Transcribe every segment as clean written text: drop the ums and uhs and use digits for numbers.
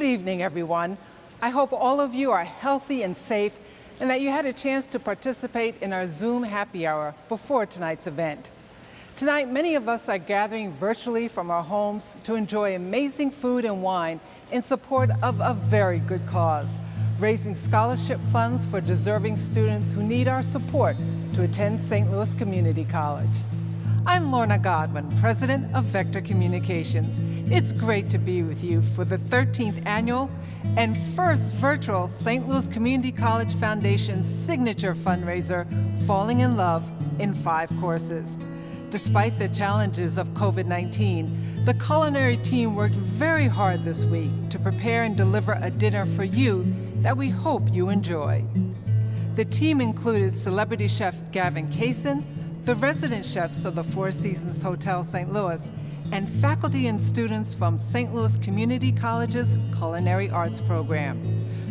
Good evening, everyone. I hope all of you are healthy and safe and that you had a chance to participate in our Zoom happy hour before tonight's event. Tonight, many of us are gathering virtually from our homes to enjoy amazing food and wine in support of a very good cause, raising scholarship funds for deserving students who need our support to attend St. Louis Community College. I'm Lorna Godwin, President of Vector Communications. It's great to be with you for the 13th annual and first virtual St. Louis Community College Foundation's signature fundraiser, Falling in Love in 5 courses. Despite the challenges of COVID-19, the culinary team worked very hard this week to prepare and deliver a dinner for you that we hope you enjoy. The team included celebrity chef Gavin Kaysen, the resident chefs of the Four Seasons Hotel St. Louis, and faculty and students from St. Louis Community College's Culinary Arts program.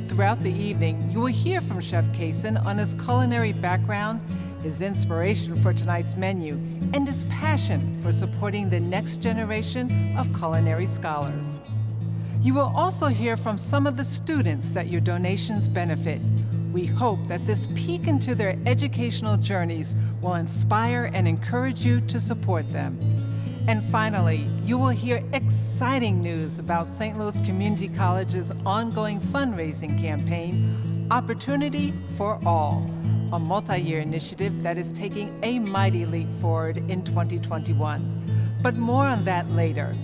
Throughout the evening, you will hear from Chef Kaysen on his culinary background, his inspiration for tonight's menu, and his passion for supporting the next generation of culinary scholars. You will also hear from some of the students that your donations benefit. We hope that this peek into their educational journeys will inspire and encourage you to support them. And finally, you will hear exciting news about St. Louis Community College's ongoing fundraising campaign, Opportunity for All, a multi-year initiative that is taking a mighty leap forward in 2021. But more on that later.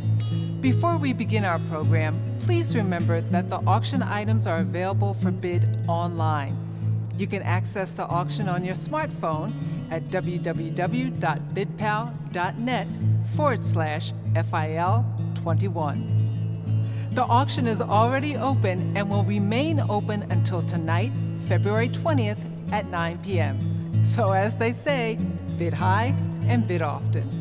Before we begin our program, please remember that the auction items are available for bid online. You can access the auction on your smartphone at www.bidpal.net/FIL21. The auction is already open and will remain open until tonight, February 20th at 9 p.m. So as they say, bid high and bid often.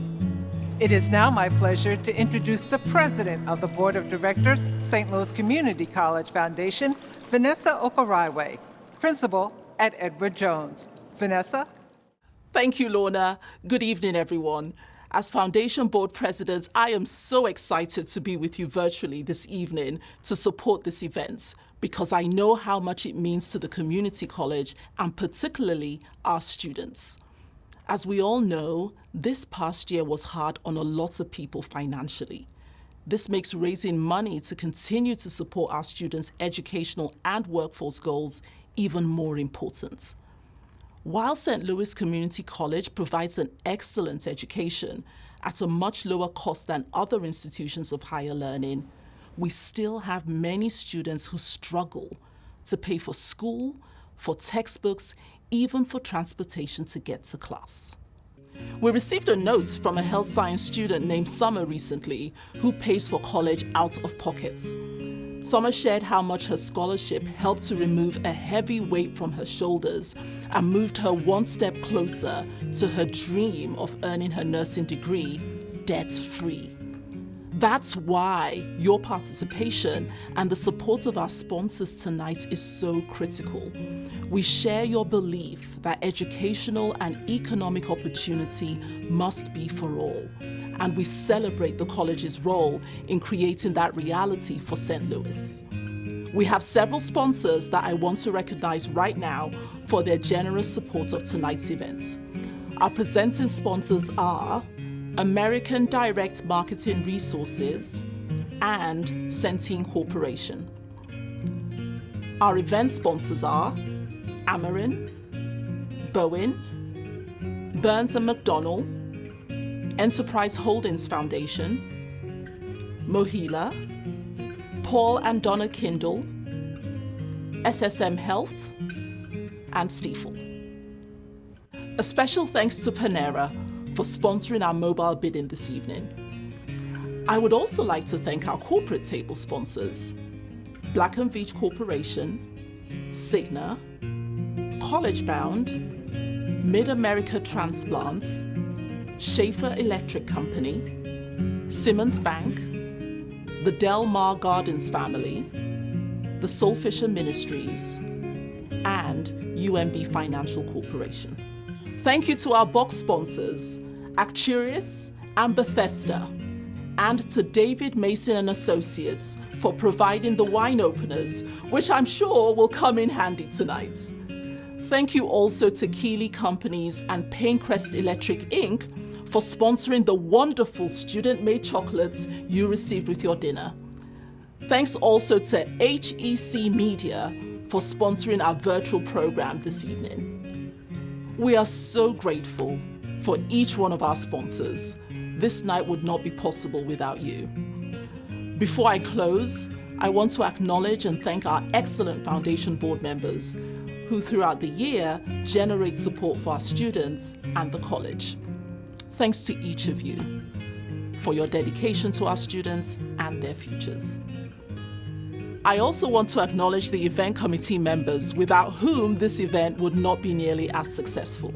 It is now my pleasure to introduce the President of the Board of Directors, St. Louis Community College Foundation, Vanessa Okaraiwe, Principal at Edward Jones. Vanessa? Thank you, Lorna. Good evening, everyone. As Foundation Board President, I am so excited to be with you virtually this evening to support this event because I know how much it means to the community college and particularly our students. As we all know, this past year was hard on a lot of people financially. This makes raising money to continue to support our students' educational and workforce goals even more important. While St. Louis Community College provides an excellent education at a much lower cost than other institutions of higher learning, we still have many students who struggle to pay for school, for textbooks, even for transportation to get to class. We received a note from a health science student named Summer recently who pays for college out of pocket. Summer shared how much her scholarship helped to remove a heavy weight from her shoulders and moved her one step closer to her dream of earning her nursing degree debt-free. That's why your participation and the support of our sponsors tonight is so critical. We share your belief that educational and economic opportunity must be for all, and we celebrate the college's role in creating that reality for St. Louis. We have several sponsors that I want to recognize right now for their generous support of tonight's event. Our presenting sponsors are American Direct Marketing Resources and CENTENE Corporation. Our event sponsors are Amarin, Bowen, Burns & McDonnell, Enterprise Holdings Foundation, Mohila, Paul and Donna Kindle, SSM Health, and Stiefel. A special thanks to Panera for sponsoring our mobile bidding this evening. I would also like to thank our corporate table sponsors, Black & Veatch Corporation, Cigna, College Bound, Mid-America Transplants, Schaefer Electric Company, Simmons Bank, the Del Mar Gardens family, the Soulfisher Ministries, and UMB Financial Corporation. Thank you to our box sponsors, Acturius and Bethesda, and to David Mason and Associates for providing the wine openers, which I'm sure will come in handy tonight. Thank you also to Keeley Companies and Pinecrest Electric Inc. for sponsoring the wonderful student-made chocolates you received with your dinner. Thanks also to HEC Media for sponsoring our virtual program this evening. We are so grateful for each one of our sponsors. This night would not be possible without you. Before I close, I want to acknowledge and thank our excellent Foundation Board members who throughout the year generate support for our students and the college. Thanks to each of you for your dedication to our students and their futures. I also want to acknowledge the event committee members without whom this event would not be nearly as successful.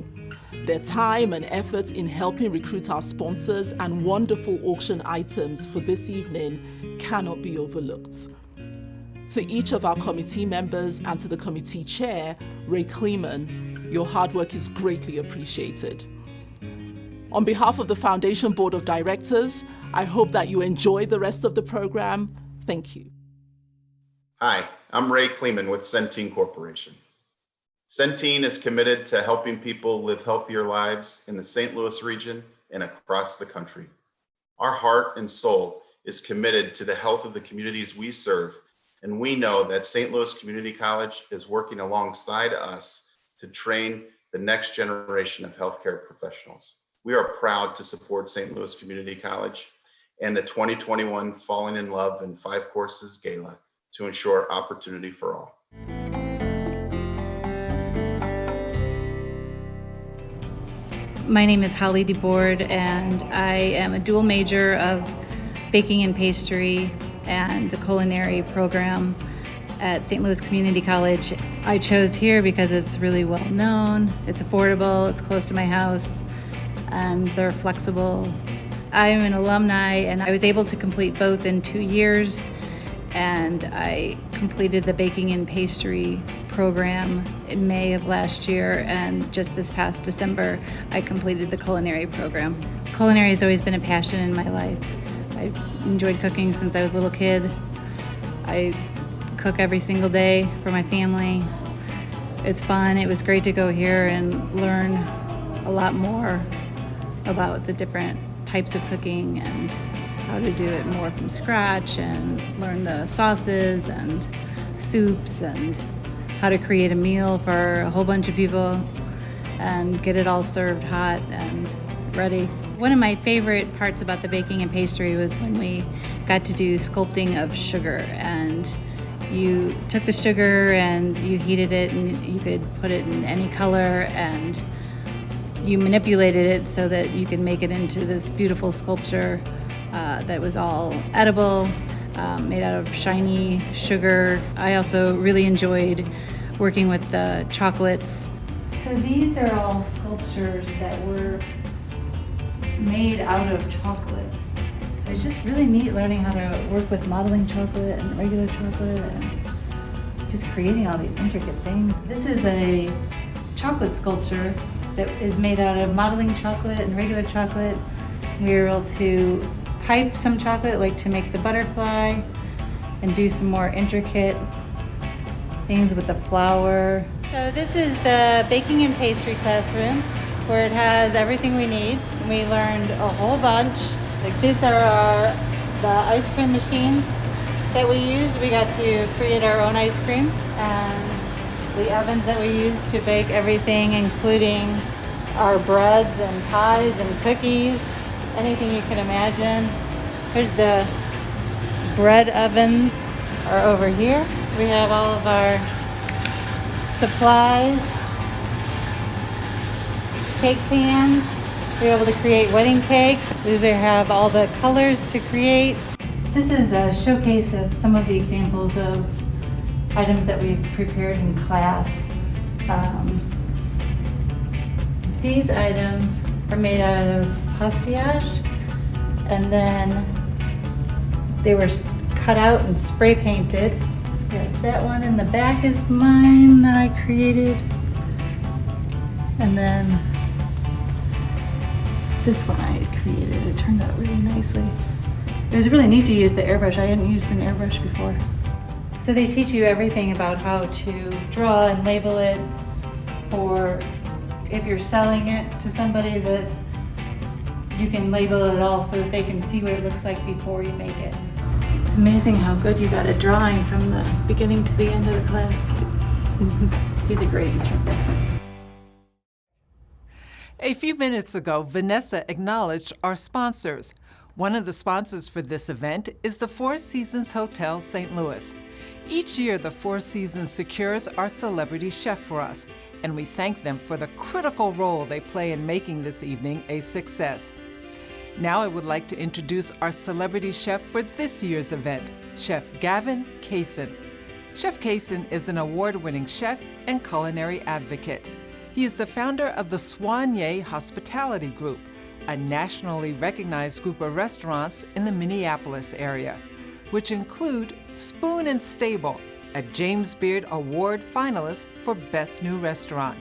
Their time and effort in helping recruit our sponsors and wonderful auction items for this evening cannot be overlooked. To each of our committee members and to the committee chair, Ray Kleeman, your hard work is greatly appreciated. On behalf of the Foundation Board of Directors, I hope that you enjoy the rest of the program. Thank you. Hi, I'm Ray Kleeman with CENTENE Corporation. CENTENE is committed to helping people live healthier lives in the St. Louis region and across the country. Our heart and soul is committed to the health of the communities we serve, and we know that St. Louis Community College is working alongside us to train the next generation of healthcare professionals. We are proud to support St. Louis Community College and the 2021 Falling in Love in 5 Courses Gala to ensure opportunity for all. My name is Holly DeBoard, and I am a dual major of baking and pastry and the culinary program at St. Louis Community College. I chose here because it's really well known, it's affordable, it's close to my house, and they're flexible. I'm an alumni, and I was able to complete both in 2 years, and I completed the baking and pastry program in May of last year, and just this past December I completed the culinary program. Culinary has always been a passion in my life. I enjoyed cooking since I was a little kid. I cook every single day for my family. It's fun. It was great to go here and learn a lot more about the different types of cooking and how to do it more from scratch, and learn the sauces and soups and how to create a meal for a whole bunch of people and get it all served hot and ready. One of my favorite parts about the baking and pastry was when we got to do sculpting of sugar, and you took the sugar and you heated it, and you could put it in any color, and you manipulated it so that you could make it into this beautiful sculpture that was all edible, made out of shiny sugar. I also really enjoyed working with the chocolates. So these are all sculptures that were made out of chocolate. So it's just really neat learning how to work with modeling chocolate and regular chocolate and just creating all these intricate things. This is a chocolate sculpture that is made out of modeling chocolate and regular chocolate. We were able to pipe some chocolate, like to make the butterfly, and do some more intricate things with the flour. So this is the baking and pastry classroom, where it has everything we need. We learned a whole bunch. Like, these are the ice cream machines that we use. We got to create our own ice cream, and the ovens that we use to bake everything, including our breads and pies and cookies, anything you can imagine. Here's the bread ovens are over here. We have all of our supplies, cake pans. We're able to create wedding cakes. These have all the colors to create. This is a showcase of some of the examples of items that we've prepared in class. These items are made out of pastillage, and then they were cut out and spray painted. That one in the back is mine that I created. And then this one I created. It turned out really nicely. It was really neat to use the airbrush. I hadn't used an airbrush before. So they teach you everything about how to draw and label it, for if you're selling it to somebody, that you can label it all so that they can see what it looks like before you make it. It's amazing how good you got at drawing from the beginning to the end of the class. He's a great instructor. A few minutes ago, Vanessa acknowledged our sponsors. One of the sponsors for this event is the Four Seasons Hotel St. Louis. Each year, the Four Seasons secures our celebrity chef for us, and we thank them for the critical role they play in making this evening a success. Now I would like to introduce our celebrity chef for this year's event, Chef Gavin Kaysen. Chef Kaysen is an award-winning chef and culinary advocate. He is the founder of the Soigné Hospitality Group, a nationally recognized group of restaurants in the Minneapolis area, which include Spoon and Stable, a James Beard Award finalist for Best New Restaurant,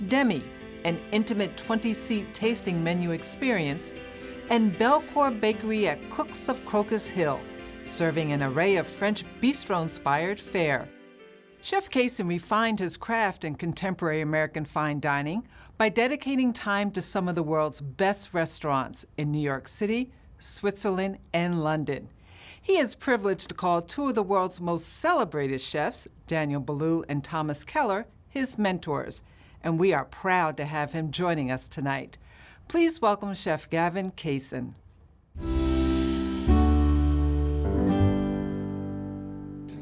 Demi, an intimate 20-seat tasting menu experience, and Belcourt Bakery at Cooks of Crocus Hill, serving an array of French bistro-inspired fare. Chef Kaysen refined his craft in contemporary American fine dining by dedicating time to some of the world's best restaurants in New York City, Switzerland, and London. He is privileged to call two of the world's most celebrated chefs, Daniel Boulud and Thomas Keller, his mentors, and we are proud to have him joining us tonight. Please welcome Chef Gavin Kaysen.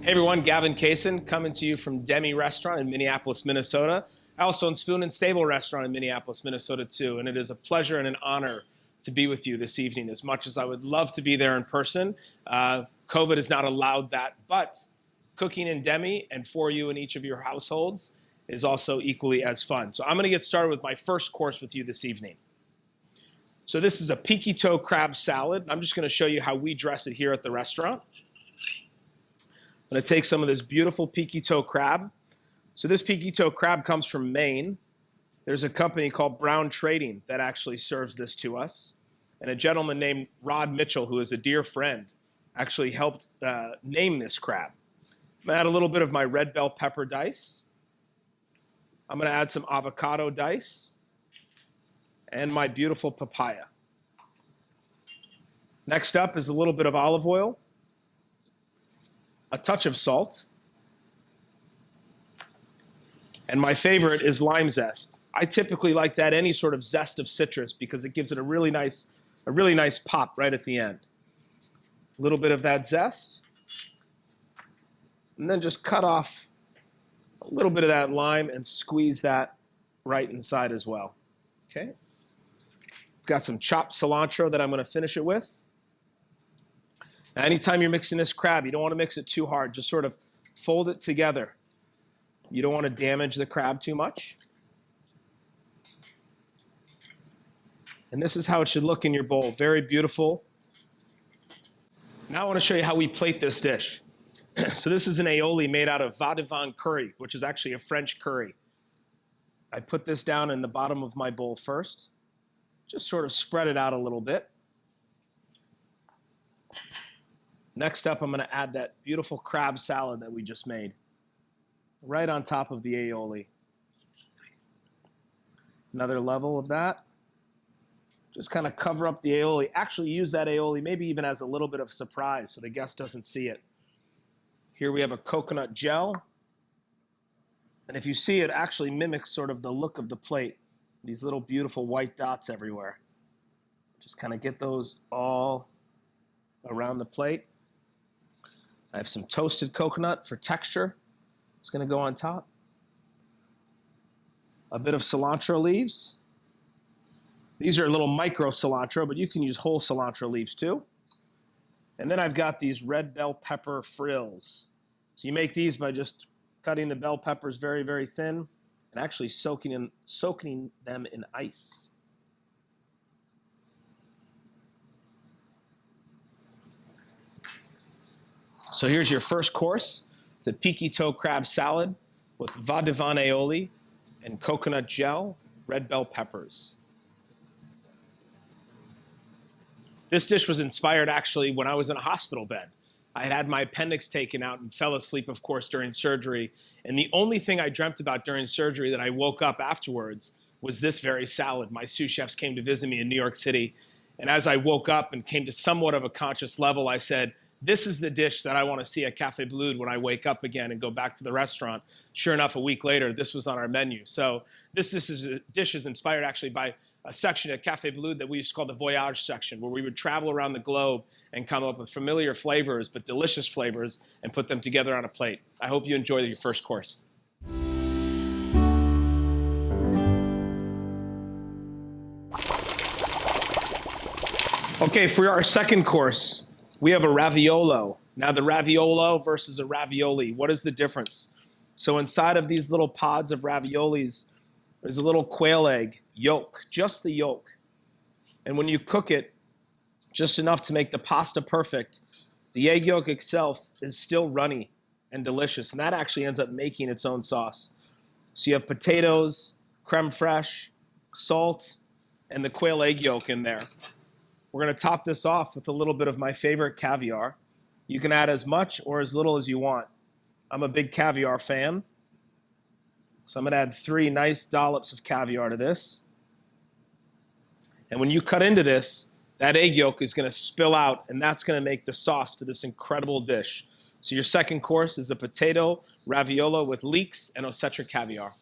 Hey everyone, Gavin Kaysen coming to you from Demi Restaurant in Minneapolis, Minnesota. I also own Spoon and Stable Restaurant in Minneapolis, Minnesota too, and it is a pleasure and an honor to be with you this evening. As much as I would love to be there in person, COVID has not allowed that, but cooking in Demi and for you in each of your households is also equally as fun. So I'm gonna get started with my first course with you this evening. So this is a peaky toe crab salad. I'm just gonna show you how we dress it here at the restaurant. I'm going to take some of this beautiful peaky toe crab. So this peaky toe crab comes from Maine. There's a company called Brown Trading that actually serves this to us. And a gentleman named Rod Mitchell, who is a dear friend, actually helped name this crab. I'm going to add a little bit of my red bell pepper dice. I'm going to add some avocado dice and my beautiful papaya. Next up is a little bit of olive oil, a touch of salt, and my favorite is lime zest. I typically like to add any sort of zest of citrus because it gives it a really nice pop right at the end. A little bit of that zest, and then just cut off a little bit of that lime and squeeze that right inside as well. Okay. I've got some chopped cilantro that I'm going to finish it with. Now, anytime you're mixing this crab, you don't want to mix it too hard. Just sort of fold it together. You don't want to damage the crab too much. And this is how it should look in your bowl. Very beautiful. Now I want to show you how we plate this dish. So this is an aioli made out of va divin curry, which is actually a French curry. I put this down in the bottom of my bowl first. Just sort of spread it out a little bit. Next up, I'm going to add that beautiful crab salad that we just made right on top of the aioli. Another level of that. Just kind of cover up the aioli. Actually use that aioli maybe even as a little bit of surprise so the guest doesn't see it. Here we have a coconut gel. And if you see, it actually mimics sort of the look of the plate. These little beautiful white dots everywhere. Just kind of get those all around the plate. I have some toasted coconut for texture. It's going to go on top. A bit of cilantro leaves. These are little micro cilantro, but you can use whole cilantro leaves too. And then I've got these red bell pepper frills. So you make these by just cutting the bell peppers very, very thin and actually soaking them in ice. So here's your first course. It's a peaky toe crab salad with va divin aioli and coconut gel, red bell peppers. This dish was inspired actually when I was in a hospital bed. I had had my appendix taken out and fell asleep, of course, during surgery. And the only thing I dreamt about during surgery that I woke up afterwards was this very salad. My sous chefs came to visit me in New York City. And as I woke up and came to somewhat of a conscious level, I said, this is the dish that I want to see at Café Bleude when I wake up again and go back to the restaurant. Sure enough, a week later, this was on our menu. So this dish is inspired actually by a section at Café Bleude that we used to call the Voyage section, where we would travel around the globe and come up with familiar flavors, but delicious flavors, and put them together on a plate. I hope you enjoy your first course. Okay, for our second course, we have a raviolo. Now the raviolo versus a ravioli, what is the difference? So inside of these little pods of raviolis, there's a little quail egg yolk, just the yolk. And when you cook it, just enough to make the pasta perfect, the egg yolk itself is still runny and delicious. And that actually ends up making its own sauce. So you have potatoes, creme fraiche, salt, and the quail egg yolk in there. We're going to top this off with a little bit of my favorite caviar. You can add as much or as little as you want. I'm a big caviar fan. So I'm going to add 3 nice dollops of caviar to this. And when you cut into this, that egg yolk is going to spill out, and that's going to make the sauce to this incredible dish. So your second course is a potato raviolo with leeks and ostrich caviar.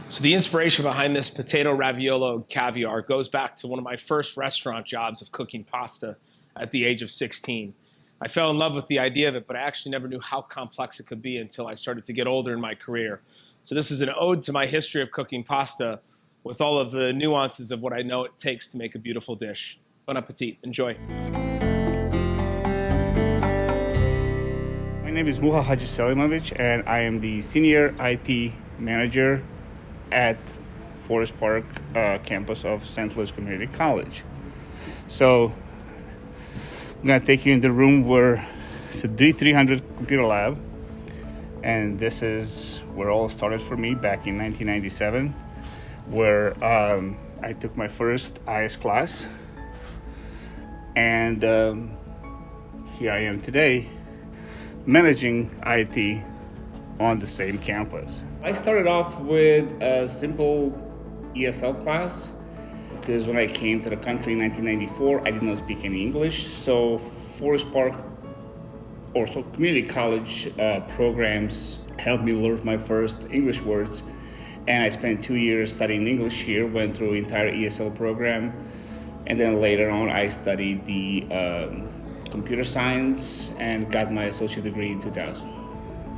So the inspiration behind this potato raviolo caviar goes back to one of my first restaurant jobs of cooking pasta at the age of 16. I fell in love with the idea of it, but I actually never knew how complex it could be until I started to get older in my career. So this is an ode to my history of cooking pasta with all of the nuances of what I know it takes to make a beautiful dish. Bon appetit. Enjoy. My name is Muha Haji Selimovic, and I am the Senior IT Manager at Forest Park campus of St. Louis Community College. So I'm going to take you in the room where it's a D300 computer lab, and this is where it all started for me back in 1997, where I took my first IS class, and here I am today managing IT on the same campus. I started off with a simple ESL class because when I came to the country in 1994, I did not speak any English. So Forest Park, or so community college programs helped me learn my first English words. And I spent 2 years studying English here, went through the entire ESL program. And then later on, I studied the computer science and got my associate degree in 2000.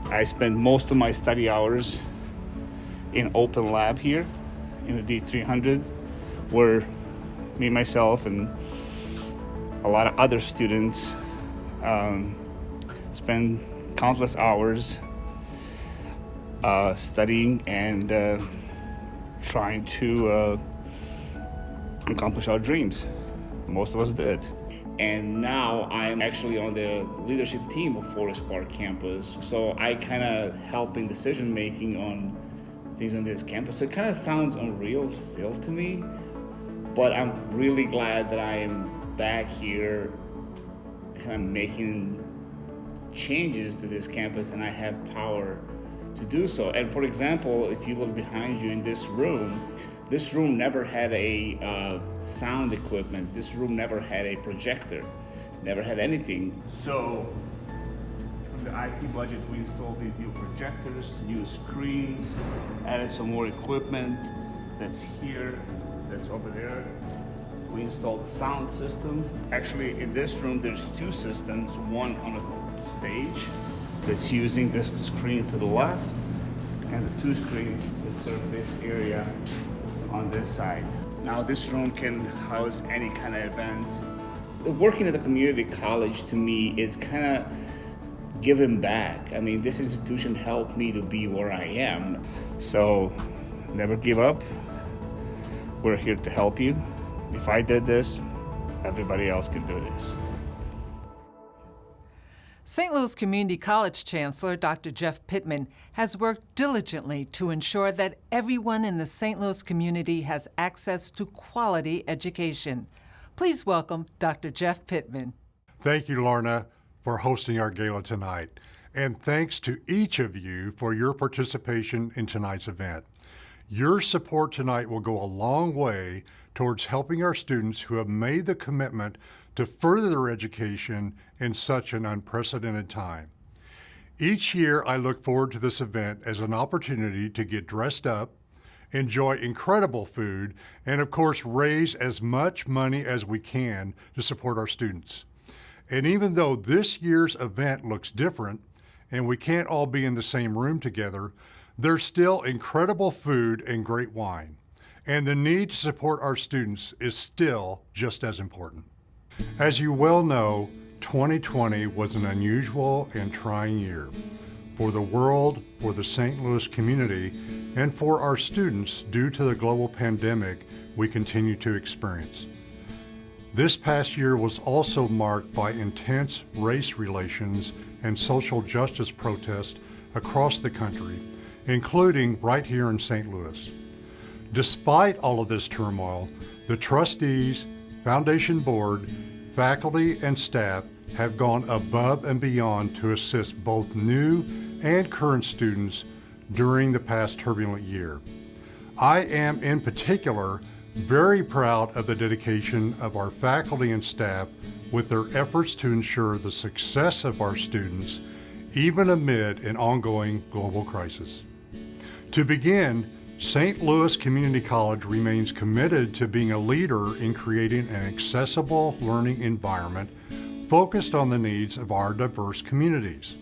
I spent most of my study hours in open lab here in the D300, where me, myself, and a lot of other students spend countless hours studying and trying to accomplish our dreams. Most of us did. And now I'm actually on the leadership team of Forest Park campus. So I kind of help in decision making on things on this campus. So it kind of sounds unreal still to me, but I'm really glad that I am back here kind of making changes to this campus and I have power to do so. And for example, if you look behind you in this room never had a sound equipment. This room never had a projector, never had anything. So from the IT budget, we installed these new projectors, new screens, added some more equipment that's here, that's over there. We installed a sound system. Actually, in this room, there's 2 systems, one on a stage that's using this screen to the left, and the 2 screens that serve this area on this side. Now this room can house any kind of events. Working at a community college to me is kind of giving back. I mean, this institution helped me to be where I am. So never give up. We're here to help you. If I did this, everybody else can do this. St. Louis Community College Chancellor Dr. Jeff Pittman has worked diligently to ensure that everyone in the St. Louis community has access to quality education. Please welcome Dr. Jeff Pittman. Thank you, Lorna, for hosting our gala tonight. And thanks to each of you for your participation in tonight's event. Your support tonight will go a long way towards helping our students who have made the commitment to further their education in such an unprecedented time. Each year, I look forward to this event as an opportunity to get dressed up, enjoy incredible food, and of course, raise as much money as we can to support our students. And even though this year's event looks different, and we can't all be in the same room together, there's still incredible food and great wine. And the need to support our students is still just as important. As you well know, 2020 was an unusual and trying year for the world, for the St. Louis community, and for our students due to the global pandemic we continue to experience. This past year was also marked by intense race relations and social justice protests across the country, including right here in St. Louis. Despite all of this turmoil, the trustees, foundation board, faculty, and staff have gone above and beyond to assist both new and current students during the past turbulent year. I am in particular very proud of the dedication of our faculty and staff with their efforts to ensure the success of our students, even amid an ongoing global crisis. To begin, St. Louis Community College remains committed to being a leader in creating an accessible learning environment focused on the needs of our diverse communities.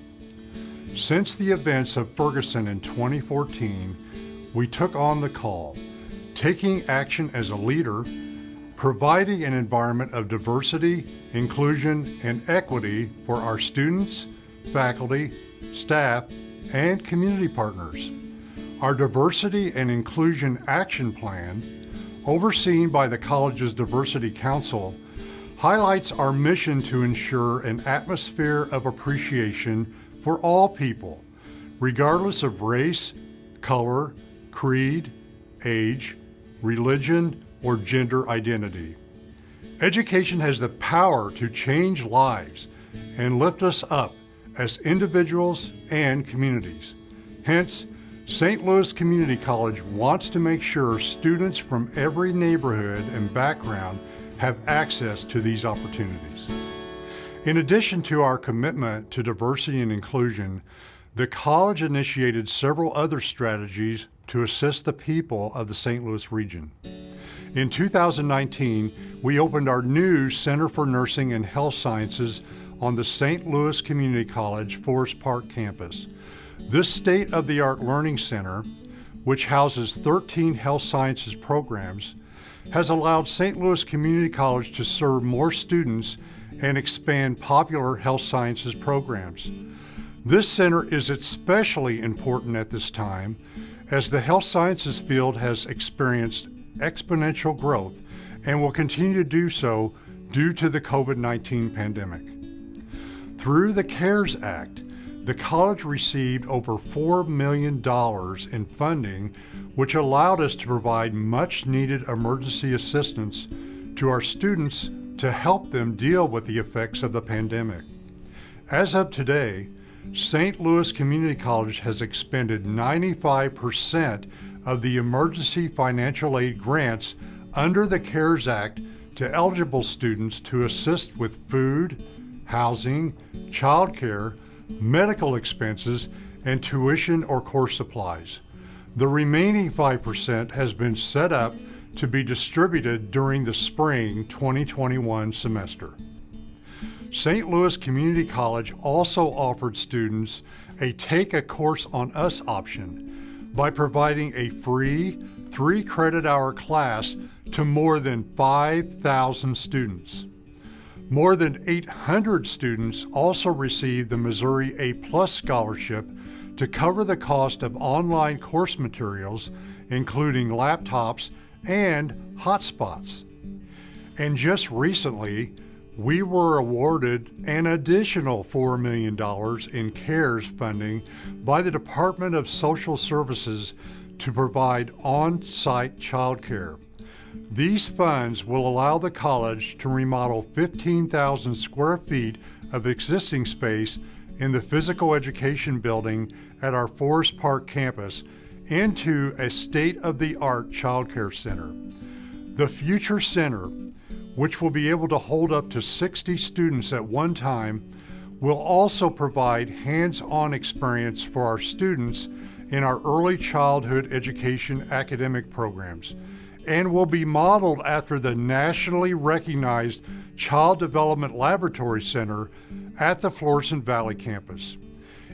Since the events of Ferguson in 2014, we took on the call, taking action as a leader, providing an environment of diversity, inclusion, and equity for our students, faculty, staff, and community partners. Our Diversity and Inclusion Action Plan, overseen by the college's Diversity Council, highlights our mission to ensure an atmosphere of appreciation for all people, regardless of race, color, creed, age, religion, or gender identity. Education has the power to change lives and lift us up as individuals and communities. Hence, St. Louis Community College wants to make sure students from every neighborhood and background have access to these opportunities. In addition to our commitment to diversity and inclusion, the college initiated several other strategies to assist the people of the St. Louis region. In 2019, we opened our new Center for Nursing and Health Sciences on the St. Louis Community College Forest Park campus. This state-of-the-art learning center, which houses 13 health sciences programs, has allowed St. Louis Community College to serve more students and expand popular health sciences programs. This center is especially important at this time, as the health sciences field has experienced exponential growth and will continue to do so due to the COVID-19 pandemic. Through the CARES Act, the college received over $4 million in funding, which allowed us to provide much-needed emergency assistance to our students to help them deal with the effects of the pandemic. As of today, St. Louis Community College has expended 95% of the emergency financial aid grants under the CARES Act to eligible students to assist with food, housing, childcare, medical expenses, and tuition or course supplies. The remaining 5% has been set up to be distributed during the spring 2021 semester. St. Louis Community College also offered students a Take a Course on Us option by providing a free 3-credit-hour class to more than 5,000 students. More than 800 students also received the Missouri A+ scholarship to cover the cost of online course materials, including laptops and hotspots. And just recently, we were awarded an additional $4 million in CARES funding by the Department of Social Services to provide on-site childcare. These funds will allow the college to remodel 15,000 square feet of existing space in the physical education building at our Forest Park campus into a state-of-the-art childcare center. The future center, which will be able to hold up to 60 students at one time, will also provide hands-on experience for our students in our early childhood education academic programs, and will be modeled after the nationally recognized Child Development Laboratory Center at the Florissant Valley campus.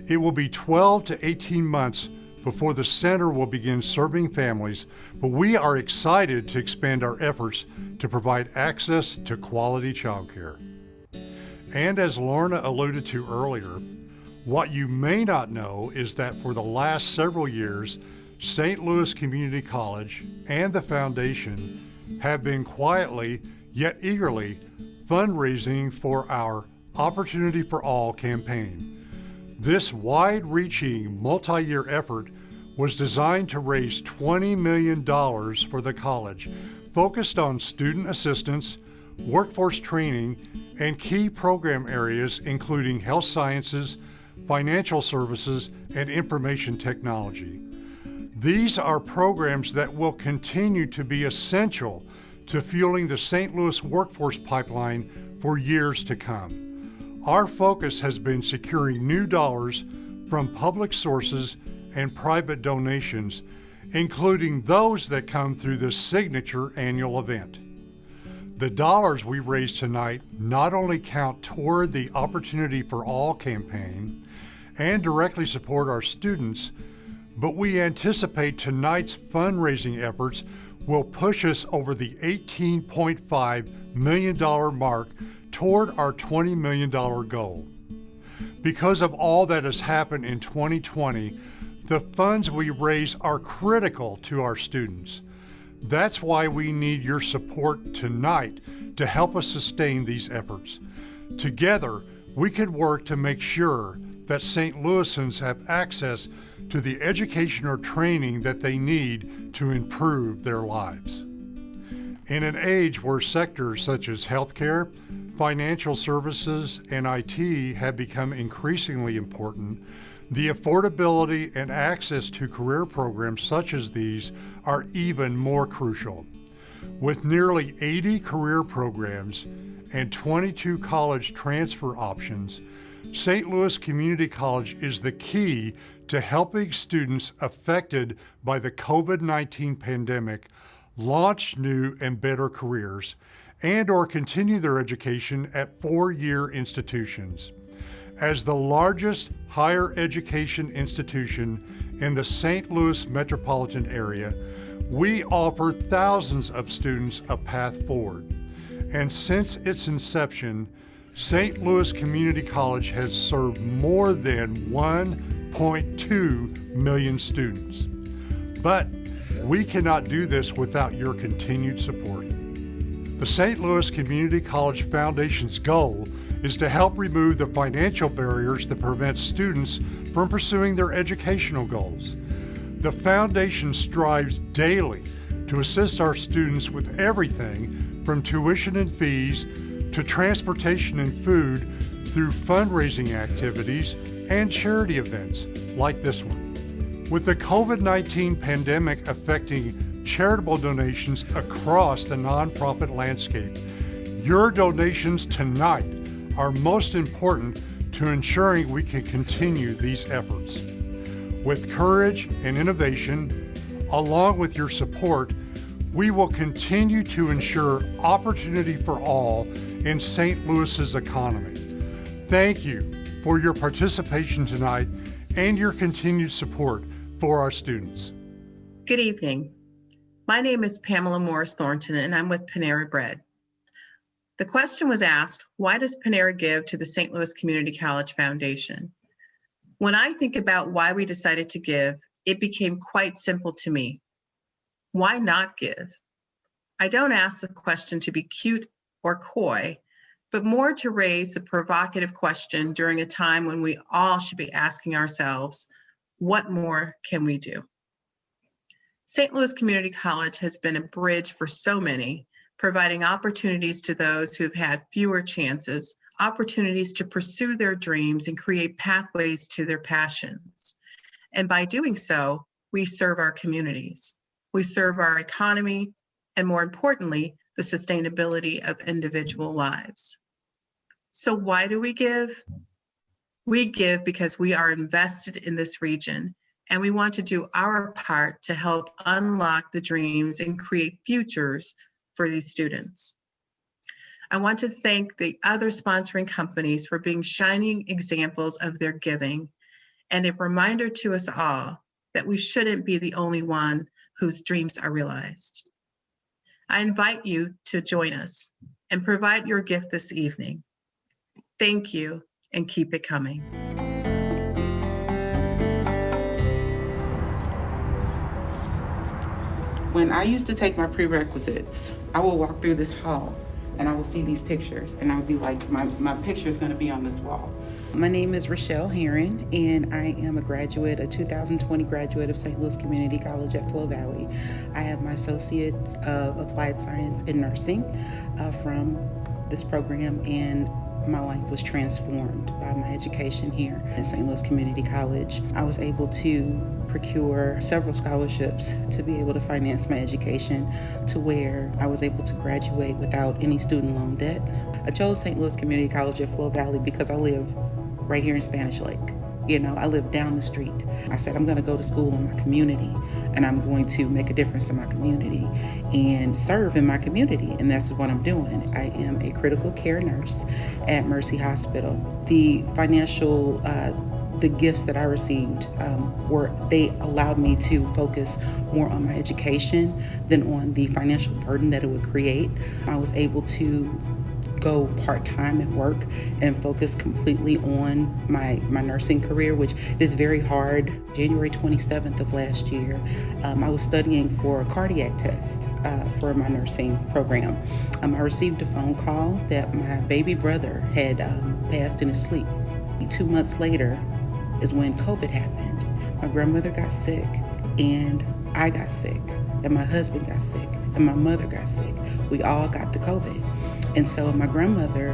It will be 12 to 18 months before the center will begin serving families, but we are excited to expand our efforts to provide access to quality childcare. And as Lorna alluded to earlier, what you may not know is that for the last several years, St. Louis Community College and the Foundation have been quietly yet eagerly fundraising for our Opportunity for All campaign. This wide-reaching multi-year effort was designed to raise $20 million for the college, focused on student assistance, workforce training, and key program areas including health sciences, financial services, and information technology. These are programs that will continue to be essential to fueling the St. Louis workforce pipeline for years to come. Our focus has been securing new dollars from public sources and private donations, including those that come through the signature annual event. The dollars we raise tonight not only count toward the Opportunity for All campaign and directly support our students, but we anticipate tonight's fundraising efforts will push us over the $18.5 million mark toward our $20 million goal. Because of all that has happened in 2020, the funds we raise are critical to our students. That's why we need your support tonight to help us sustain these efforts. Together, we could work to make sure that St. Louisans have access to the education or training that they need to improve their lives. In an age where sectors such as healthcare, financial services, and IT have become increasingly important, the affordability and access to career programs such as these are even more crucial. With nearly 80 career programs and 22 college transfer options, St. Louis Community College is the key to helping students affected by the COVID-19 pandemic launch new and better careers and or continue their education at four-year institutions. As the largest higher education institution in the St. Louis metropolitan area, we offer thousands of students a path forward. And since its inception, St. Louis Community College has served more than 1.2 million students. But we cannot do this without your continued support. The St. Louis Community College Foundation's goal is to help remove the financial barriers that prevent students from pursuing their educational goals. The Foundation strives daily to assist our students with everything from tuition and fees to transportation and food through fundraising activities and charity events like this one. With the COVID-19 pandemic affecting charitable donations across the nonprofit landscape, your donations tonight are most important to ensuring we can continue these efforts. With courage and innovation, along with your support, we will continue to ensure opportunity for all in St. Louis's economy. Thank you for your participation tonight and your continued support for our students. Good evening. My name is Pamela Morris Thornton, and I'm with Panera Bread. The question was asked, why does Panera give to the St. Louis Community College Foundation? When I think about why we decided to give, it became quite simple to me. Why not give? I don't ask the question to be cute or coy, but more to raise the provocative question during a time when we all should be asking ourselves, what more can we do? St. Louis Community College has been a bridge for so many, providing opportunities to those who've had fewer chances, opportunities to pursue their dreams and create pathways to their passions. And by doing so, we serve our communities. We serve our economy, and more importantly, the sustainability of individual lives. So why do we give? We give because we are invested in this region, and we want to do our part to help unlock the dreams and create futures for these students. I want to thank the other sponsoring companies for being shining examples of their giving, and a reminder to us all that we shouldn't be the only one whose dreams are realized. I invite you to join us and provide your gift this evening. Thank you, and keep it coming. When I used to take my prerequisites, I will walk through this hall and I will see these pictures and I would be like, my picture is gonna be on this wall. My name is Rochelle Heron and I am a 2020 graduate of St. Louis Community College at Flow Valley. I have my Associates of Applied Science in Nursing from this program, and my life was transformed by my education here at St. Louis Community College. I was able to procure several scholarships to be able to finance my education to where I was able to graduate without any student loan debt. I chose St. Louis Community College at Flow Valley because I live right here in Spanish Lake. You know, I live down the street. I said, I'm gonna go to school in my community and I'm going to make a difference in my community and serve in my community. And that's what I'm doing. I am a critical care nurse at Mercy Hospital. The financial, the gifts that I received they allowed me to focus more on my education than on the financial burden that it would create. I was able to go part-time at work and focus completely on my nursing career, which is very hard. January 27th of last year, I was studying for a cardiac test for my nursing program. I received a phone call that my baby brother had passed in his sleep. 2 months later is when COVID happened. My grandmother got sick and I got sick and my husband got sick and my mother got sick. We all got the COVID. And so my grandmother,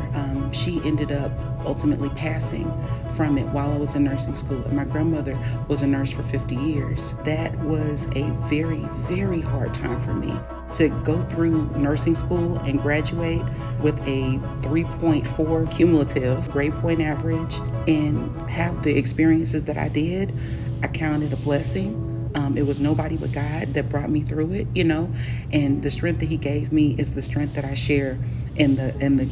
she ended up ultimately passing from it while I was in nursing school. And my grandmother was a nurse for 50 years. That was a very, very hard time for me to go through nursing school and graduate with a 3.4 cumulative grade point average and have the experiences that I did. I counted a blessing. It was nobody but God that brought me through it, you know, and the strength that He gave me is the strength that I share in the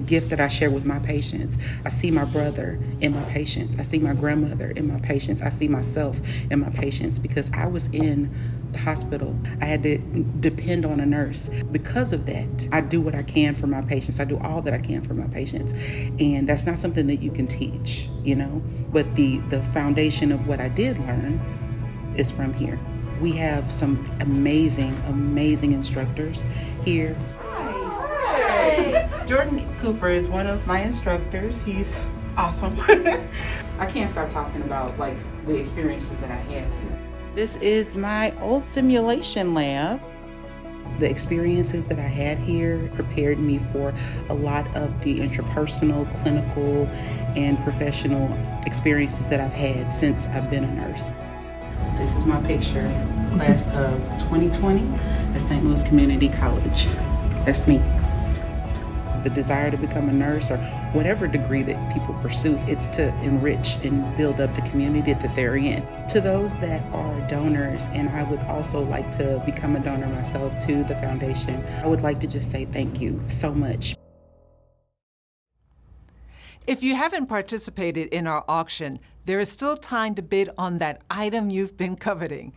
gift that I share with my patients. I see my brother in my patients. I see my grandmother in my patients. I see myself in my patients because I was in the hospital. I had to depend on a nurse. Because of that, I do what I can for my patients. I do all that I can for my patients. And that's not something that you can teach, you know, but the foundation of what I did learn is from here. We have some amazing, amazing instructors here. Hi. Jordan Cooper is one of my instructors. He's awesome. I can't stop talking about like the experiences that I had here. This is my old simulation lab. The experiences that I had here prepared me for a lot of the interpersonal, clinical, and professional experiences that I've had since I've been a nurse. This is my picture, class of 2020 at St. Louis Community College. That's me. The desire to become a nurse or whatever degree that people pursue, it's to enrich and build up the community that they're in. To those that are donors, and I would also like to become a donor myself to the foundation, I would like to just say thank you so much. If you haven't participated in our auction, there is still time to bid on that item you've been coveting.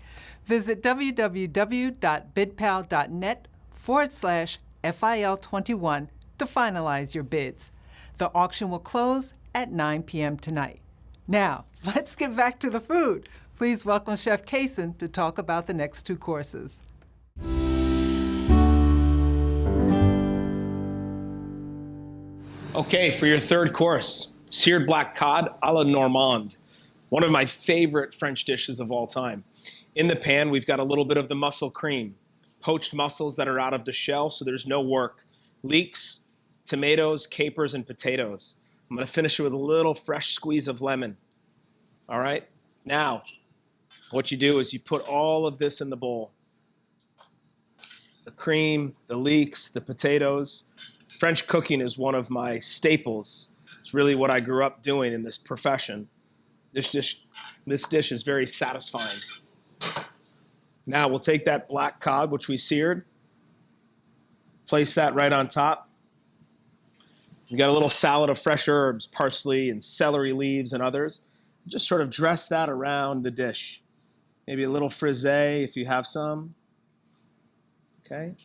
Visit www.bidpal.net/FIL21 to finalize your bids. The auction will close at 9 p.m. tonight. Now, let's get back to the food. Please welcome Chef Kaysen to talk about the next two courses. Okay, for your third course, seared black cod a la Normande, one of my favorite French dishes of all time. In the pan, we've got a little bit of the mussel cream, poached mussels that are out of the shell, so there's no work. Leeks, tomatoes, capers, and potatoes. I'm going to finish it with a little fresh squeeze of lemon. All right? Now, what you do is you put all of this in the bowl. The cream, the leeks, the potatoes. French cooking is one of my staples. It's really what I grew up doing in this profession. This dish is very satisfying. Now we'll take that black cod, which we seared, place that right on top. We got a little salad of fresh herbs, parsley and celery leaves and others. Just sort of dress that around the dish. Maybe a little frisee if you have some. Okay.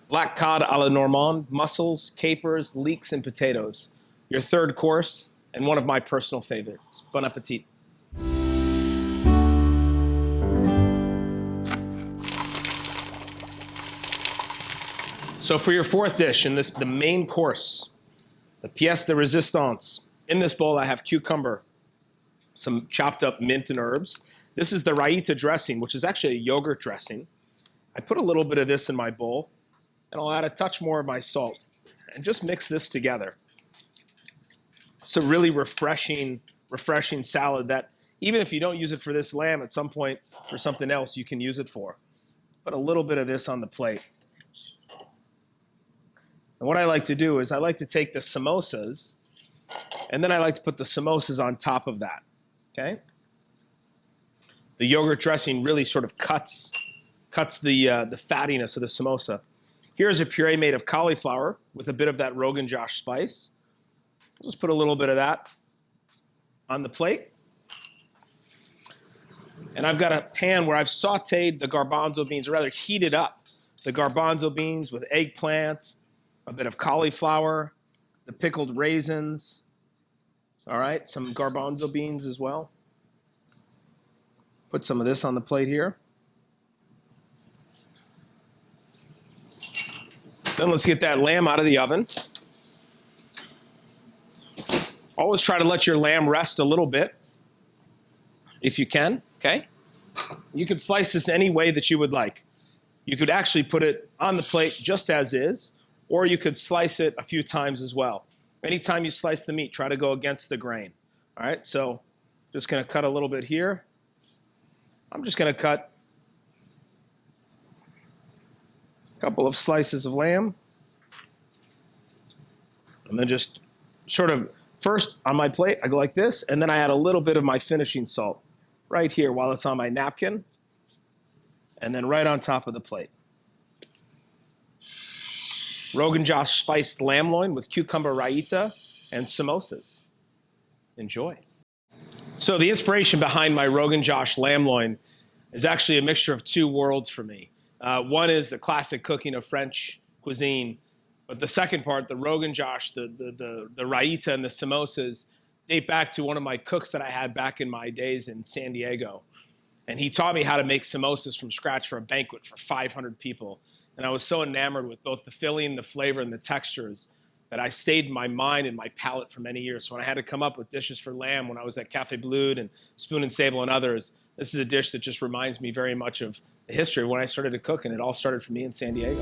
Black cod a la Normande, mussels, capers, leeks, and potatoes. Your third course, and one of my personal favorites. Bon appetit. So for your fourth dish, the main course, the pièce de résistance. In this bowl, I have cucumber, some chopped up mint and herbs. This is the raita dressing, which is actually a yogurt dressing. I put a little bit of this in my bowl, and I'll add a touch more of my salt, and just mix this together. It's a really refreshing salad that even if you don't use it for this lamb, at some point for something else you can use it for. Put a little bit of this on the plate. And what I like to do is I like to take the samosas, and then I like to put the samosas on top of that, okay? The yogurt dressing really sort of cuts the fattiness of the samosa. Here's a puree made of cauliflower with a bit of that Rogan Josh spice. Just put a little bit of that on the plate. And I've got a pan where I've sauteed the garbanzo beans, or rather heated up the garbanzo beans with eggplants, a bit of cauliflower, the pickled raisins, all right, some garbanzo beans as well. Put some of this on the plate here. Then let's get that lamb out of the oven. Always try to let your lamb rest a little bit, if you can, okay? You can slice this any way that you would like. You could actually put it on the plate just as is, or you could slice it a few times as well. Anytime you slice the meat, try to go against the grain. All right, so just gonna cut a little bit here. I'm just gonna cut a couple of slices of lamb. And then just sort of, first on my plate, I go like this, and then I add a little bit of my finishing salt right here while it's on my napkin, and then right on top of the plate. Rogan Josh spiced lamb loin with cucumber raita and samosas. Enjoy. So the inspiration behind my Rogan Josh lamb loin is actually a mixture of two worlds for me. One is the classic cooking of French cuisine, but the second part, the Rogan Josh, the raita and the samosas, date back to one of my cooks that I had back in my days in San Diego. And he taught me how to make samosas from scratch for a banquet for 500 people. And I was so enamored with both the filling, the flavor, and the textures that I stayed in my mind and my palate for many years. So when I had to come up with dishes for lamb when I was at Café Bleu and Spoon and Sable and others, this is a dish that just reminds me very much of the history of when I started to cook, and it all started for me in San Diego.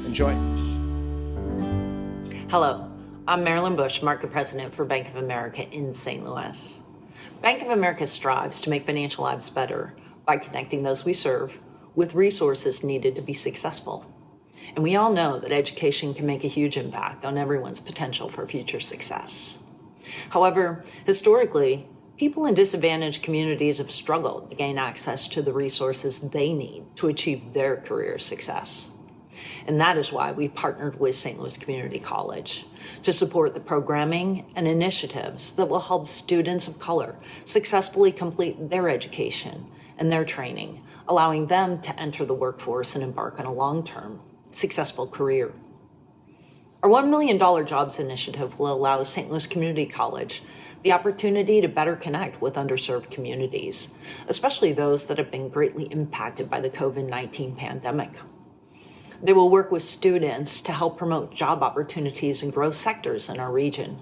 Enjoy. Hello, I'm Marilyn Bush, Market President for Bank of America in St. Louis. Bank of America strives to make financial lives better by connecting those we serve with resources needed to be successful. And we all know that education can make a huge impact on everyone's potential for future success. However, historically, people in disadvantaged communities have struggled to gain access to the resources they need to achieve their career success. And that is why we partnered with St. Louis Community College to support the programming and initiatives that will help students of color successfully complete their education and their training, allowing them to enter the workforce and embark on a long-term, successful career. Our $1 million Jobs Initiative will allow St. Louis Community College the opportunity to better connect with underserved communities, especially those that have been greatly impacted by the COVID-19 pandemic. They will work with students to help promote job opportunities in growth sectors in our region,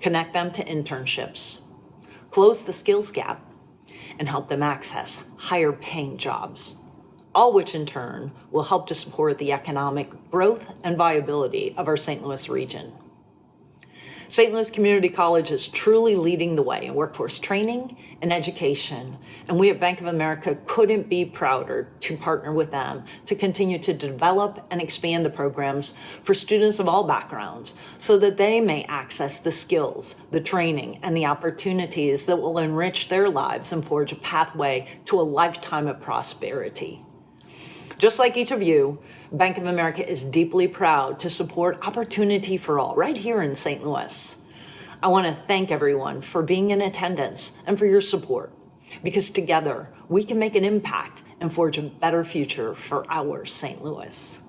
connect them to internships, close the skills gap, and help them access higher paying jobs, all which in turn will help to support the economic growth and viability of our St. Louis region. St. Louis Community College is truly leading the way in workforce training and education, and we at Bank of America couldn't be prouder to partner with them to continue to develop and expand the programs for students of all backgrounds so that they may access the skills, the training, and the opportunities that will enrich their lives and forge a pathway to a lifetime of prosperity. Just like each of you, Bank of America is deeply proud to support Opportunity for All right here in St. Louis. I want to thank everyone for being in attendance and for your support, because together we can make an impact and forge a better future for our St. Louis.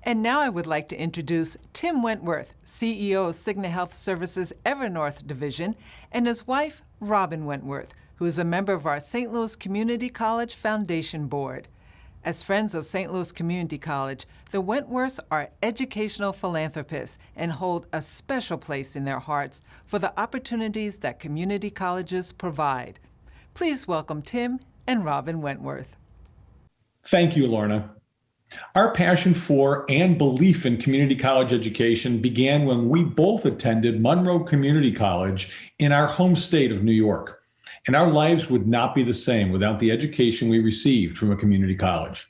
And now I would like to introduce Tim Wentworth, CEO of Cigna Health Services Evernorth Division, and his wife, Robin Wentworth, who is a member of our St. Louis Community College Foundation Board. As friends of St. Louis Community College, the Wentworths are educational philanthropists and hold a special place in their hearts for the opportunities that community colleges provide. Please welcome Tim and Robin Wentworth. Thank you, Lorna. Our passion for and belief in community college education began when we both attended Monroe Community College in our home state of New York. And our lives would not be the same without the education we received from a community college.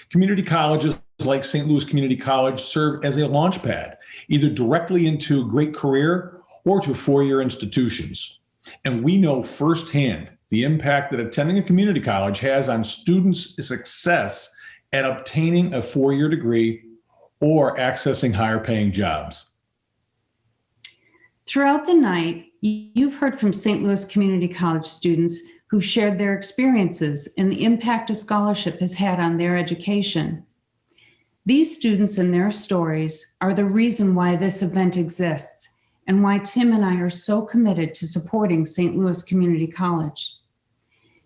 Community colleges like St. Louis Community College serve as a launch pad, either directly into a great career or to four-year institutions. And we know firsthand the impact that attending a community college has on students' success at obtaining a four-year degree or accessing higher paying jobs. Throughout the night, you've heard from St. Louis Community College students who've shared their experiences and the impact a scholarship has had on their education. These students and their stories are the reason why this event exists and why Tim and I are so committed to supporting St. Louis Community College.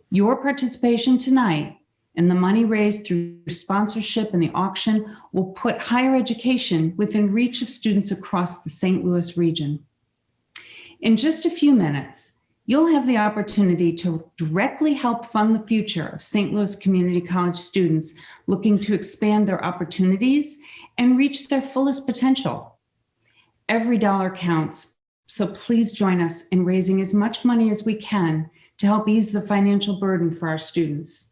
Your participation tonight and the money raised through sponsorship and the auction will put higher education within reach of students across the St. Louis region. In just a few minutes, you'll have the opportunity to directly help fund the future of St. Louis Community College students looking to expand their opportunities and reach their fullest potential. Every dollar counts, so please join us in raising as much money as we can to help ease the financial burden for our students.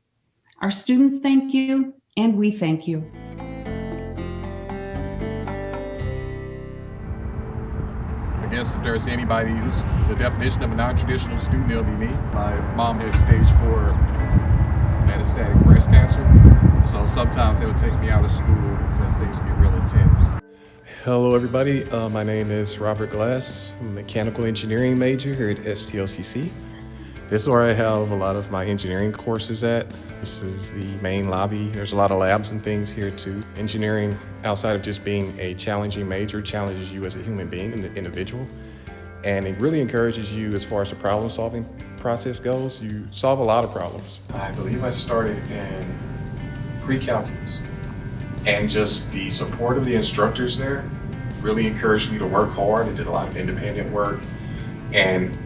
Our students thank you, and we thank you. I guess if there's anybody who's the definition of a non-traditional student, it'll be me. My mom has stage 4 metastatic breast cancer, so sometimes they'll take me out of school because things get real intense. Hello everybody, my name is Robert Glass. I'm a mechanical engineering major here at STLCC. This is where I have a lot of my engineering courses at. This is the main lobby. There's a lot of labs and things here too. Engineering, outside of just being a challenging major, challenges you as a human being and the individual. And it really encourages you as far as the problem solving process goes. You solve a lot of problems. I believe I started in pre-calculus. And just the support of the instructors there really encouraged me to work hard and did a lot of independent work. And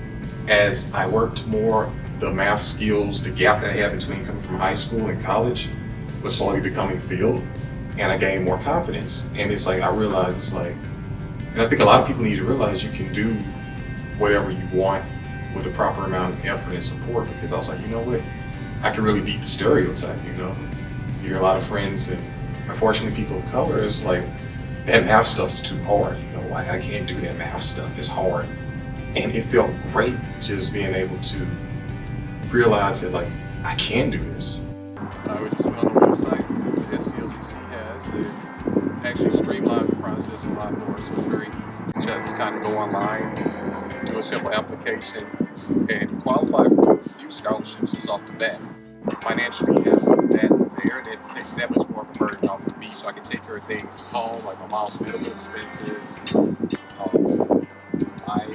as I worked more, the math skills, the gap that I had between coming from high school and college was slowly becoming filled, and I gained more confidence. And it's like, I realized it's like, and I think a lot of people need to realize you can do whatever you want with the proper amount of effort and support, because I was like, you know what, I can really beat the stereotype, you know? You hear a lot of friends, and unfortunately people of color, is like, that math stuff is too hard, you know, I can't do that math stuff, it's hard. And it felt great just being able to realize that, like, I can do this. We just went on the website that STLCC has. It actually streamlined the process a lot more, so it's very easy. Just kind of go online, do a simple application, and qualify for a few scholarships just off the bat. Financially, you have that there, and it takes that much more of a burden off of me, so I can take care of things at home, like my mom's medical expenses, my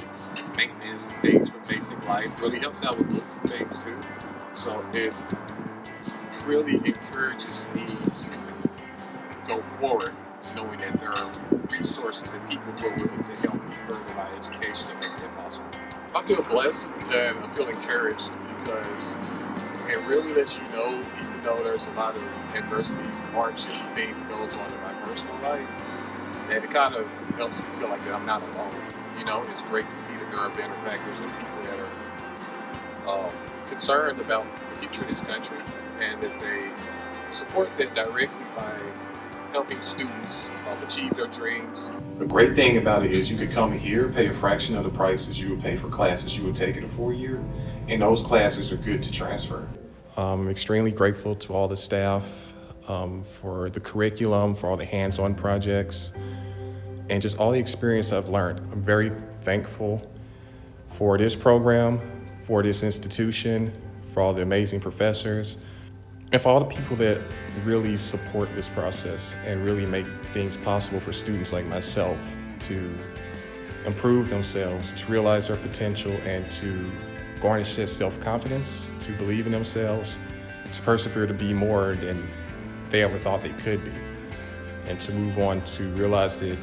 maintenance, things for basic life. Really helps out with books and things too. So it really encourages me to go forward, knowing that there are resources and people who are willing to help me further my education and make that possible. I feel blessed and I feel encouraged because it really lets you know, even though there's a lot of adversities, hardships, and things that goes on in my personal life, and it kind of helps me feel like that I'm not alone. You know, it's great to see that there are benefactors and people that are concerned about the future of this country and that they support that directly by helping students achieve their dreams. The great thing about it is you could come here, pay a fraction of the prices you would pay for classes you would take in a 4-year, and those classes are good to transfer. I'm extremely grateful to all the staff for the curriculum, for all the hands-on projects, and just all the experience I've learned. I'm very thankful for this program, for this institution, for all the amazing professors, and for all the people that really support this process and really make things possible for students like myself to improve themselves, to realize their potential, and to garnish their self-confidence, to believe in themselves, to persevere to be more than they ever thought they could be, and to move on to realize that,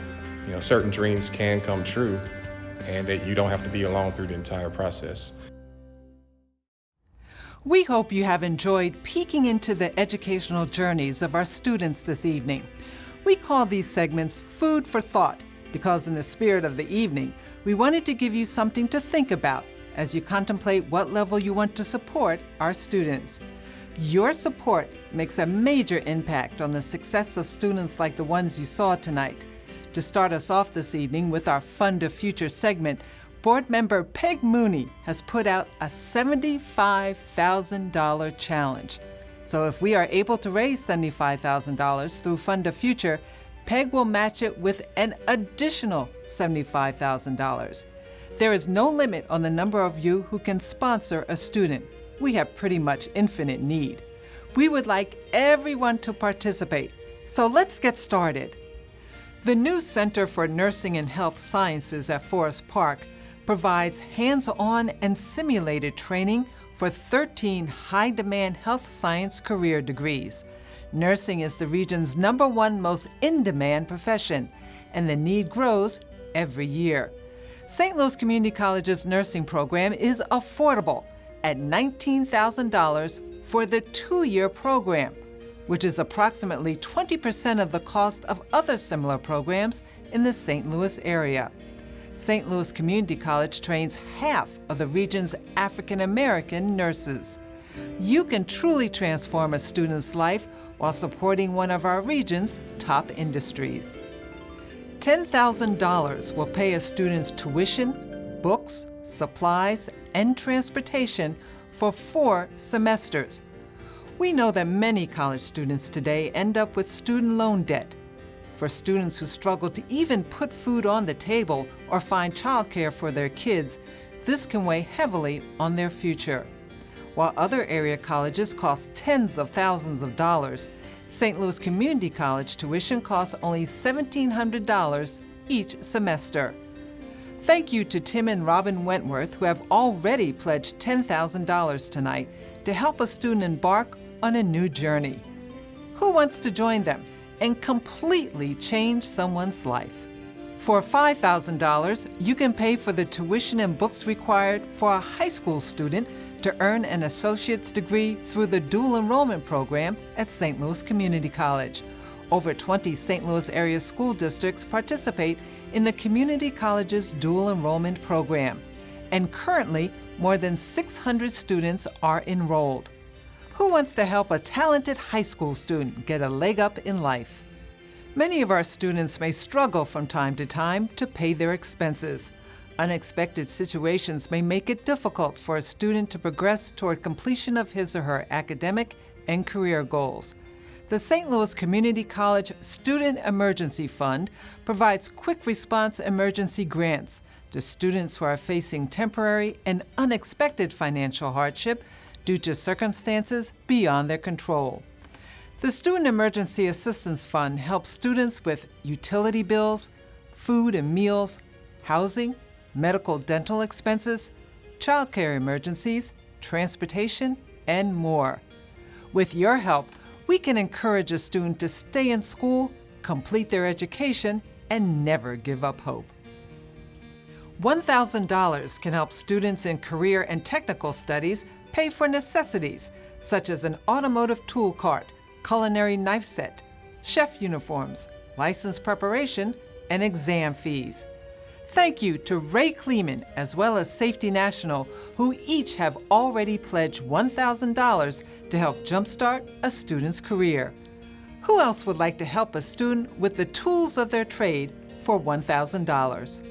you know, certain dreams can come true and that you don't have to be alone through the entire process. We hope you have enjoyed peeking into the educational journeys of our students this evening. We call these segments Food for Thought because in the spirit of the evening, we wanted to give you something to think about as you contemplate what level you want to support our students. Your support makes a major impact on the success of students like the ones you saw tonight. To start us off this evening with our Fund a Future segment, Board member Peg Mooney has put out a $75,000 challenge. So if we are able to raise $75,000 through Fund a Future, Peg will match it with an additional $75,000. There is no limit on the number of you who can sponsor a student. We have pretty much infinite need. We would like everyone to participate, so let's get started. The new Center for Nursing and Health Sciences at Forest Park provides hands-on and simulated training for 13 high-demand health science career degrees. Nursing is the region's #1 most in-demand profession, and the need grows every year. St. Louis Community College's nursing program is affordable at $19,000 for the 2-year program, which is approximately 20% of the cost of other similar programs in the St. Louis area. St. Louis Community College trains half of the region's African American nurses. You can truly transform a student's life while supporting one of our region's top industries. $10,000 will pay a student's tuition, books, supplies, and transportation for 4 semesters. We know that many college students today end up with student loan debt. For students who struggle to even put food on the table or find childcare for their kids, this can weigh heavily on their future. While other area colleges cost tens of thousands of dollars, St. Louis Community College tuition costs only $1,700 each semester. Thank you to Tim and Robin Wentworth, who have already pledged $10,000 tonight to help a student embark on a new journey. Who wants to join them and completely change someone's life? For $5,000, you can pay for the tuition and books required for a high school student to earn an associate's degree through the dual enrollment program at St. Louis Community College. Over 20 St. Louis area school districts participate in the Community College's dual enrollment program, and currently more than 600 students are enrolled. Who wants to help a talented high school student get a leg up in life? Many of our students may struggle from time to time to pay their expenses. Unexpected situations may make it difficult for a student to progress toward completion of his or her academic and career goals. The St. Louis Community College Student Emergency Fund provides quick response emergency grants to students who are facing temporary and unexpected financial hardship due to circumstances beyond their control. The Student Emergency Assistance Fund helps students with utility bills, food and meals, housing, medical dental expenses, childcare emergencies, transportation, and more. With your help, we can encourage a student to stay in school, complete their education, and never give up hope. $1,000 can help students in career and technical studies pay for necessities such as an automotive tool cart, culinary knife set, chef uniforms, license preparation, and exam fees. Thank you to Ray Kleeman as well as Safety National, who each have already pledged $1,000 to help jumpstart a student's career. Who else would like to help a student with the tools of their trade for $1,000?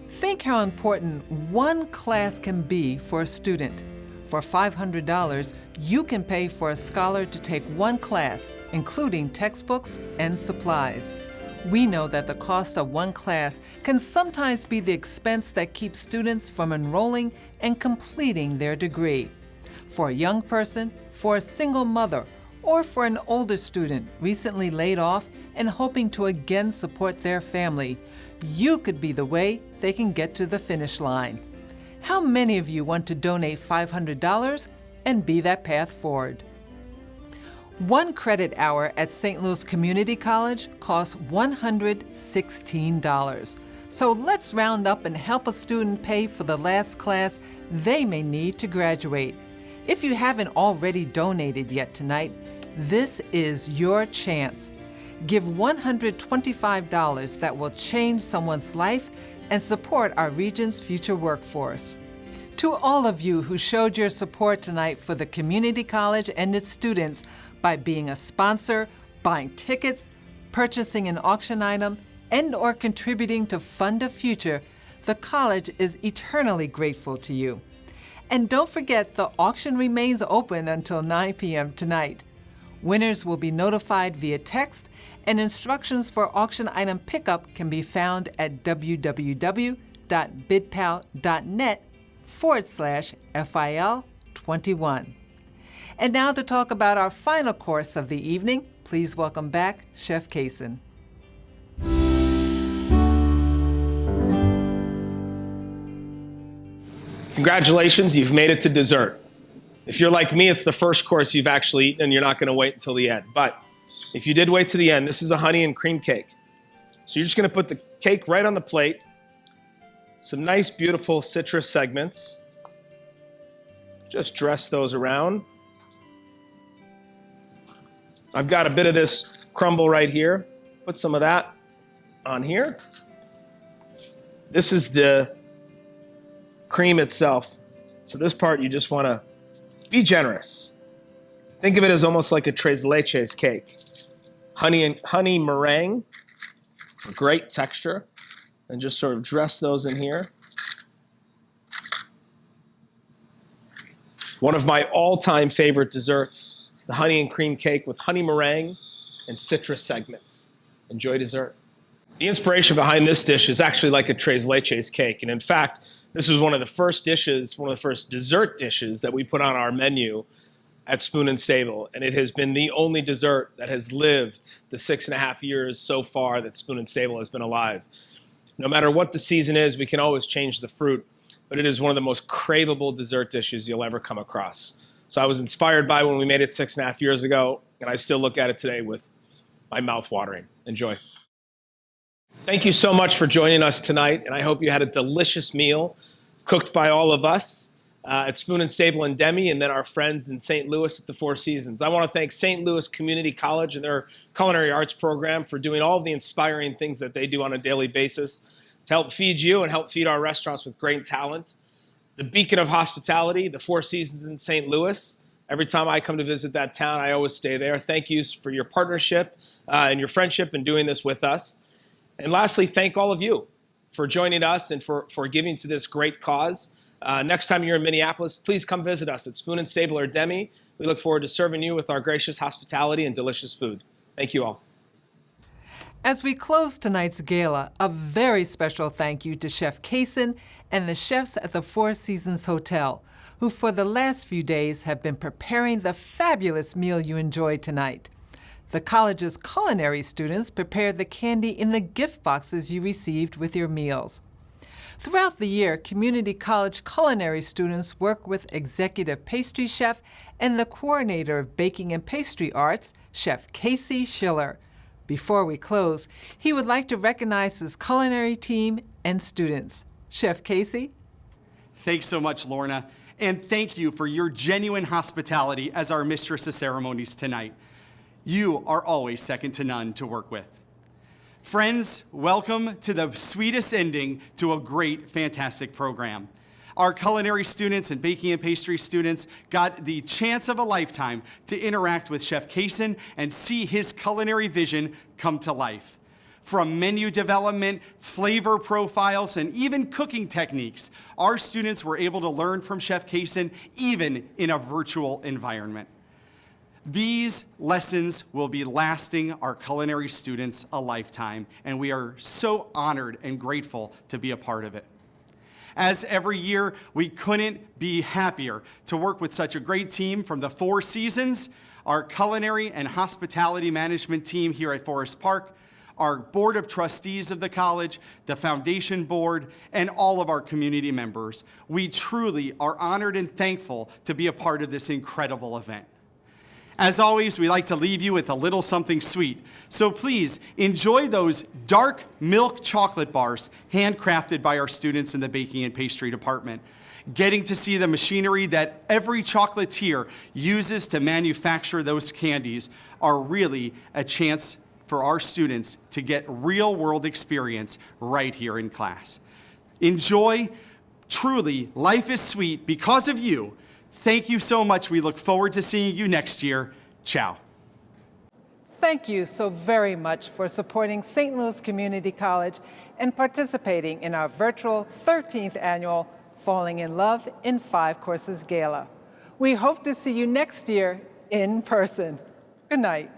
Think how important one class can be for a student. For $500, you can pay for a scholar to take one class, including textbooks and supplies. We know that the cost of one class can sometimes be the expense that keeps students from enrolling and completing their degree. For a young person, for a single mother, or for an older student recently laid off and hoping to again support their family, you could be the way they can get to the finish line. How many of you want to donate $500 and be that path forward? One credit hour at St. Louis Community College costs $116. So let's round up and help a student pay for the last class they may need to graduate. If you haven't already donated yet tonight, this is your chance. Give $125 that will change someone's life and support our region's future workforce. To all of you who showed your support tonight for the community college and its students by being a sponsor, buying tickets, purchasing an auction item, and/or contributing to fund a future, the college is eternally grateful to you. And don't forget, the auction remains open until 9 p.m. tonight. Winners will be notified via text, and instructions for auction item pickup can be found at www.bidpal.net/FIL21. And now to talk about our final course of the evening, please welcome back Chef Kaysen. Congratulations, you've made it to dessert. If you're like me, it's the first course you've actually eaten and you're not going to wait until the end. But if you did wait to the end, this is a honey and cream cake. So you're just going to put the cake right on the plate. Some nice, beautiful citrus segments. Just dress those around. I've got a bit of this crumble right here. Put some of that on here. This is the cream itself. So this part you just want to be generous. Think of it as almost like a tres leches cake. Honey meringue, great texture. And just sort of dress those in here. One of my all-time favorite desserts, the honey and cream cake with honey meringue and citrus segments. Enjoy dessert. The inspiration behind this dish is actually like a tres leches cake. And in fact, this was one of the first dishes, one of the first dessert dishes that we put on our menu at Spoon and Stable. And it has been the only dessert that has lived the 6.5 years so far that Spoon and Stable has been alive. No matter what the season is, we can always change the fruit, but it is one of the most craveable dessert dishes you'll ever come across. So I was inspired by when we made it 6.5 years ago, and I still look at it today with my mouth watering. Enjoy. Thank you so much for joining us tonight, and I hope you had a delicious meal cooked by all of us at Spoon and Stable and Demi, and then our friends in St. Louis at the Four Seasons. I want to thank St. Louis Community College and their culinary arts program for doing all of the inspiring things that they do on a daily basis to help feed you and help feed our restaurants with great talent. The beacon of hospitality, the Four Seasons in St. Louis. Every time I come to visit that town, I always stay there. Thank you for your partnership and your friendship in doing this with us. And lastly, thank all of you for joining us and for giving to this great cause. Next time you're in Minneapolis, please come visit us at Spoon and Stable or Demi. We look forward to serving you with our gracious hospitality and delicious food. Thank you all. As we close tonight's gala, a very special thank you to Chef Kaysen and the chefs at the Four Seasons Hotel, who for the last few days have been preparing the fabulous meal you enjoyed tonight. The college's culinary students prepared the candy in the gift boxes you received with your meals. Throughout the year, community college culinary students work with executive pastry chef and the coordinator of baking and pastry arts, Chef Casey Schiller. Before we close, he would like to recognize his culinary team and students. Chef Casey? Thanks so much, Lorna. And thank you for your genuine hospitality as our Mistress of Ceremonies tonight. You are always second to none to work with. Friends, welcome to the sweetest ending to a great, fantastic program. Our culinary students and baking and pastry students got the chance of a lifetime to interact with Chef Kaysen and see his culinary vision come to life. From menu development, flavor profiles, and even cooking techniques, our students were able to learn from Chef Kaysen even in a virtual environment. These lessons will be lasting our culinary students a lifetime, and we are so honored and grateful to be a part of it. As every year, we couldn't be happier to work with such a great team from the Four Seasons, our culinary and hospitality management team here at Forest Park, our board of trustees of the college, the foundation board, and all of our community members. We truly are honored and thankful to be a part of this incredible event. As always, we like to leave you with a little something sweet. So please enjoy those dark milk chocolate bars handcrafted by our students in the baking and pastry department. Getting to see the machinery that every chocolatier uses to manufacture those candies are really a chance for our students to get real-world experience right here in class. Enjoy. Truly, life is sweet because of you. Thank you so much. We look forward to seeing you next year. Ciao. Thank you so very much for supporting St. Louis Community College and participating in our virtual 13th annual Falling in Love in 5 Courses Gala. We hope to see you next year in person. Good night.